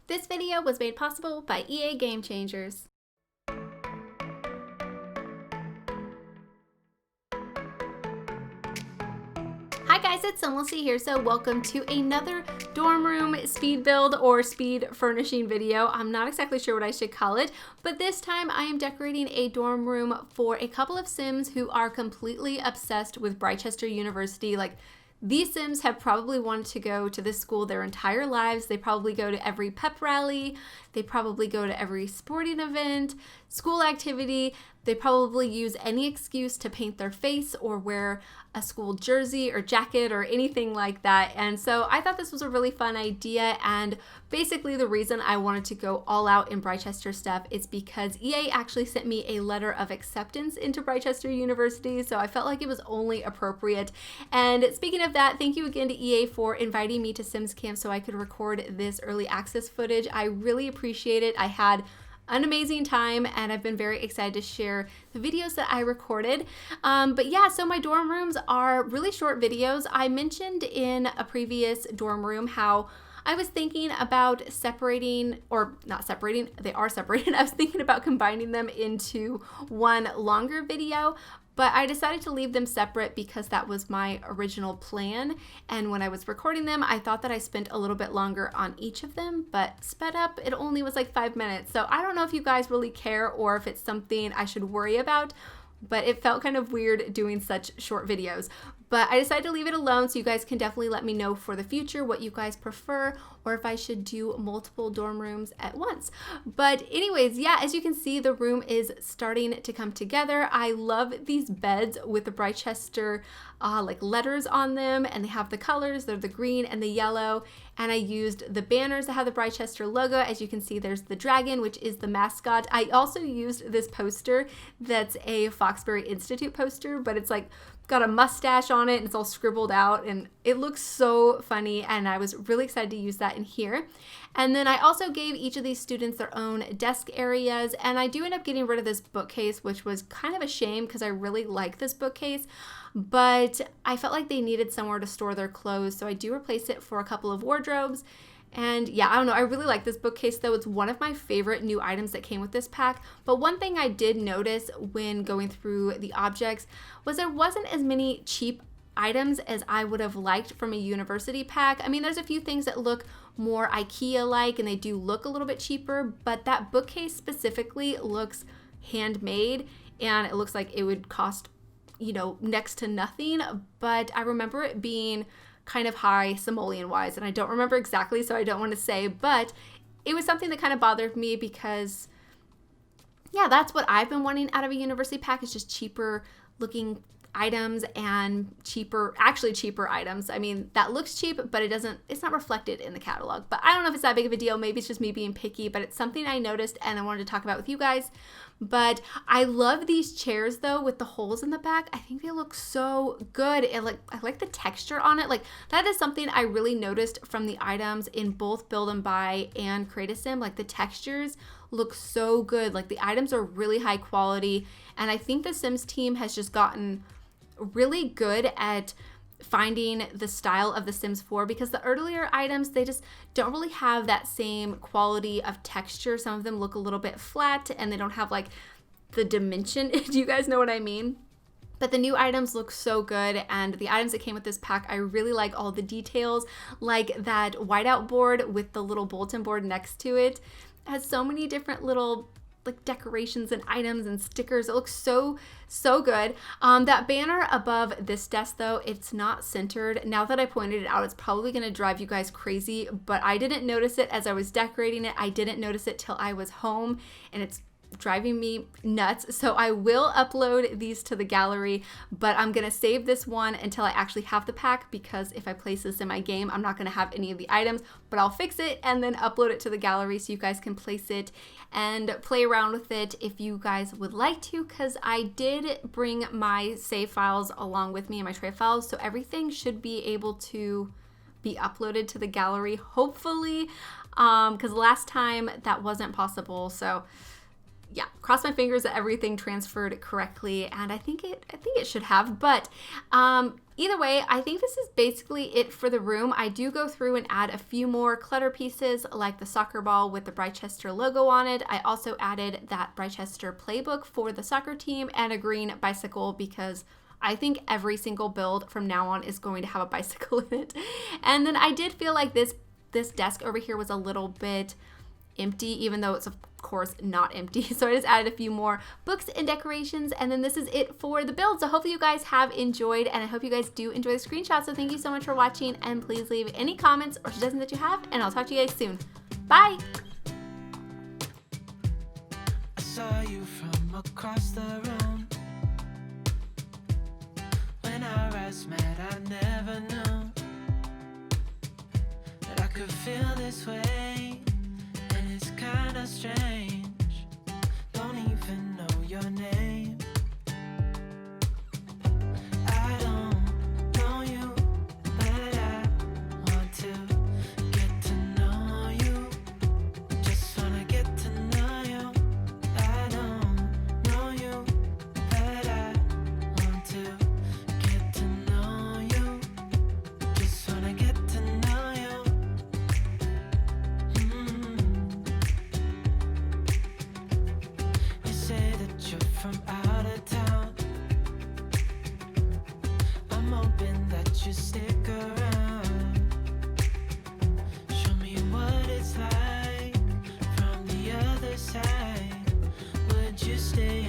This video was made possible by EA Game Changers. Hi guys, it's SimLicy here, so welcome to another dorm room speed build or speed furnishing video. I'm not exactly sure what I should call it, but this time I am decorating a dorm room for a couple of Sims who are completely obsessed with Britechester University. These Sims have probably wanted to go to this school their entire lives. They probably go to every pep rally. They probably go to every sporting event, school activity. They probably use any excuse to paint their face or wear a school jersey or jacket or anything like that. And so I thought this was a really fun idea. And basically the reason I wanted to go all out in Britechester stuff is because EA actually sent me a letter of acceptance into Britechester University. So I felt like it was only appropriate. And speaking of that, thank you again to EA for inviting me to Sims Camp so I could record this early access footage. I really appreciate it. I had an amazing time and I've been very excited to share the videos that I recorded. But yeah, so my dorm rooms are really short videos. I mentioned in a previous dorm room how I was thinking about separating, or not separating, they are separated. I was thinking about combining them into one longer video, but I decided to leave them separate because that was my original plan. And when I was recording them, I thought that I spent a little bit longer on each of them, but sped up, it only was like 5 minutes. So I don't know if you guys really care or if it's something I should worry about, but it felt kind of weird doing such short videos. But I decided to leave it alone, so you guys can definitely let me know for the future what you guys prefer or if I should do multiple dorm rooms at once. But anyways, yeah, as you can see, the room is starting to come together. I love these beds with the Britechester like letters on them, and they have the colors. They're the green and the yellow. And I used the banners that have the Britechester logo. As you can see, there's the dragon, which is the mascot. I also used this poster that's a Foxbury Institute poster, but it's like got a mustache on it and it's all scribbled out and it looks so funny, and I was really excited to use that in here. And then I also gave each of these students their own desk areas, and I do end up getting rid of this bookcase, which was kind of a shame because I really like this bookcase, but I felt like they needed somewhere to store their clothes, so I do replace it for a couple of wardrobes. And yeah, I don't know, I really like this bookcase though. It's one of my favorite new items that came with this pack. But one thing I did notice when going through the objects was there wasn't as many cheap items as I would have liked from a university pack. I mean, there's a few things that look more IKEA-like and they do look a little bit cheaper, but that bookcase specifically looks handmade and it looks like it would cost, you know, next to nothing. But I remember it being kind of high simoleon wise, and I don't remember exactly, so I don't want to say, but it was something that kind of bothered me because yeah, that's what I've been wanting out of a university pack, is just cheaper looking items and cheaper items. I mean, that looks cheap, but it's not reflected in the catalog. But I don't know if it's that big of a deal. Maybe it's just me being picky, but it's something I noticed and I wanted to talk about with you guys. But I love these chairs though with the holes in the back. I think they look so good. I like the texture on it. Like, that is something I really noticed from the items in both Build and Buy and Create a Sim. Like, the textures look so good. Like, the items are really high quality, and I think the Sims team has just gotten really good at finding the style of the Sims 4, because the earlier items, they just don't really have that same quality of texture. Some of them look a little bit flat and they don't have like the dimension. Do you guys know what I mean? But the new items look so good, and the items that came with this pack, I really like all the details, like that whiteout board with the little bulletin board next to it. It has so many different little like decorations and items and stickers. It looks so good. That banner above this desk though, it's not centered. Now that I pointed it out, it's probably gonna drive you guys crazy, but I didn't notice it as I was decorating it. I didn't notice it till I was home, and it's driving me nuts. So I will upload these to the gallery, but I'm gonna save this one until I actually have the pack, because if I place this in my game, I'm not gonna have any of the items, but I'll fix it and then upload it to the gallery so you guys can place it and play around with it if you guys would like to, because I did bring my save files along with me and my tray files, so everything should be able to be uploaded to the gallery, hopefully, because last time that wasn't possible. So yeah, cross my fingers that everything transferred correctly, and I think it should have. But either way, I think this is basically it for the room. I do go through and add a few more clutter pieces, like the soccer ball with the Britechester logo on it. I also added that Britechester playbook for the soccer team and a green bicycle, because I think every single build from now on is going to have a bicycle in it. And then I did feel like this desk over here was a little bit empty, even though it's of course not empty. So I just added a few more books and decorations, and then this is it for the build. So hopefully you guys have enjoyed, and I hope you guys do enjoy the screenshots. So thank you so much for watching, and please leave any comments or suggestions that you have, and I'll talk to you guys soon. Bye! I saw you from across the room. When our eyes met, I never knew that I could feel this way.